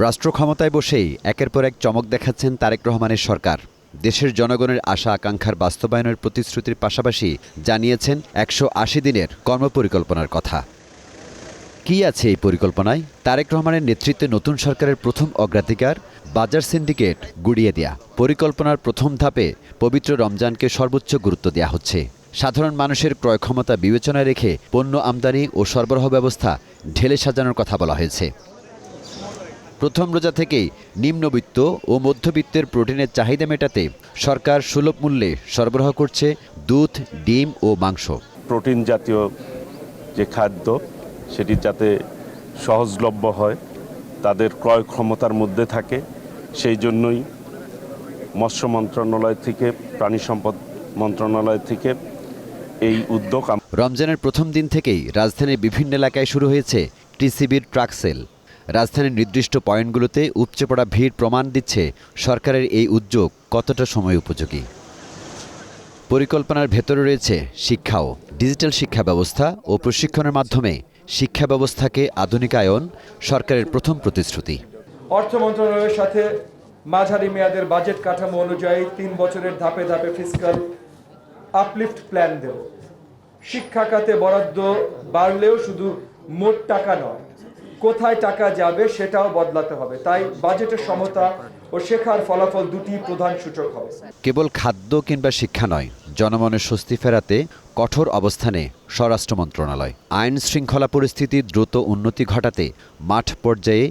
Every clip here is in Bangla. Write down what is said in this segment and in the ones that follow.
রাষ্ট্র ক্ষমতায় বসেই একের পর এক চমক দেখাচ্ছেন তারেক রহমানের সরকার। দেশের জনগণের আশা আকাঙ্ক্ষার বাস্তবায়নের প্রতিশ্রুতির পাশাপাশি জানিয়েছেন ১৮০ দিনের কর্মপরিকল্পনার কথা। কি আছে এই পরিকল্পনায়? তারেক রহমানের নেতৃত্বে নতুন সরকারের প্রথম অগ্রাধিকার বাজার সিন্ডিকেট গুড়িয়ে দেয়া। পরিকল্পনার প্রথম ধাপে পবিত্র রমজানকে সর্বোচ্চ গুরুত্ব দেওয়া হচ্ছে। সাধারণ মানুষের ক্রয় ক্ষমতা বিবেচনায় রেখে পণ্য আমদানি ও সরবরাহ ব্যবস্থা ঢেলে সাজানোর কথা বলা হয়েছে। প্রথম রোজা থেকেই নিম্নবিত্ত ও মধ্যবিত্তের প্রোটিনের চাহিদা মেটাতে সরকার সুলভ মূল্যে সরবরাহ করছে দুধ, ডিম ও মাংস। প্রোটিন জাতীয় যে খাদ্য সেটি যাতে সহজলভ্য হয়, তাদের ক্রয় ক্ষমতার মধ্যে থাকে, সেই জন্যই মৎস্য মন্ত্রণালয় থেকে, প্রাণী সম্পদ মন্ত্রণালয় থেকে এই উদ্যোগ। রমজানের প্রথম দিন থেকেই রাজধানীর বিভিন্ন এলাকায় শুরু হয়েছে টিসিবির ট্রাক সেল। রাজধানীর নির্দিষ্ট পয়েন্টগুলোতে উপচে পড়া ভিড় প্রমাণ দিচ্ছে সরকারের এই উদ্যোগ কতটা সময় উপযোগী। পরিকল্পনার ভেতরে রয়েছে শিক্ষাও। ডিজিটাল শিক্ষা ব্যবস্থা ও প্রশিক্ষণের মাধ্যমে শিক্ষা ব্যবস্থাকে আধুনিকায়ন সরকারের প্রথম প্রতিশ্রুতি। অর্থ মন্ত্রণালয়ের সাথে মাঝারি মেয়াদের বাজেট কাঠামো অনুযায়ী ৩ বছরের ধাপে ধাপে ফিসক্যাল আপলিফট প্ল্যান দেব। শিক্ষা খাতে বরাদ্দ বাড়লেও শুধু মোট টাকা নয়, কোথায় টাকা যাবে সেটাও বদলাতে হবে। তাই বাজেটের সমতা ও শেখার ফলাফল দুটি প্রধান সূচক হবে। কেবল খাদ্য কিংবা শিক্ষা নয়, জনমনের স্বস্তি ফেরাতে কঠোর অবস্থানে স্বরাষ্ট্র মন্ত্রণালয়। আইন শৃঙ্খলা পরিস্থিতির দ্রুত উন্নতি ঘটাতে মাঠ পর্যায়ে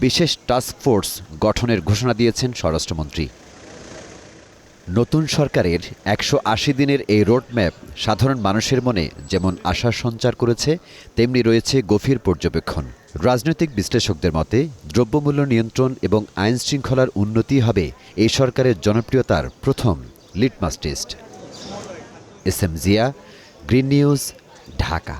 বিশেষ টাস্ক ফোর্স গঠনের ঘোষণা দিয়েছেন স্বরাষ্ট্রমন্ত্রী। নতুন সরকারের ১৮০ দিনের এই রোডম্যাপ সাধারণ মানুষের মনে যেমন আশার সঞ্চার করেছে, তেমনি রয়েছে গভীর পর্যবেক্ষণ। রাজনৈতিক বিশ্লেষকদের মতে দ্রব্যমূল্য নিয়ন্ত্রণ এবং আইন শৃঙ্খলার উন্নতি হবে এই সরকারের জনপ্রিয়তার প্রথম litmus test. S M Zia, green news, Dhaka.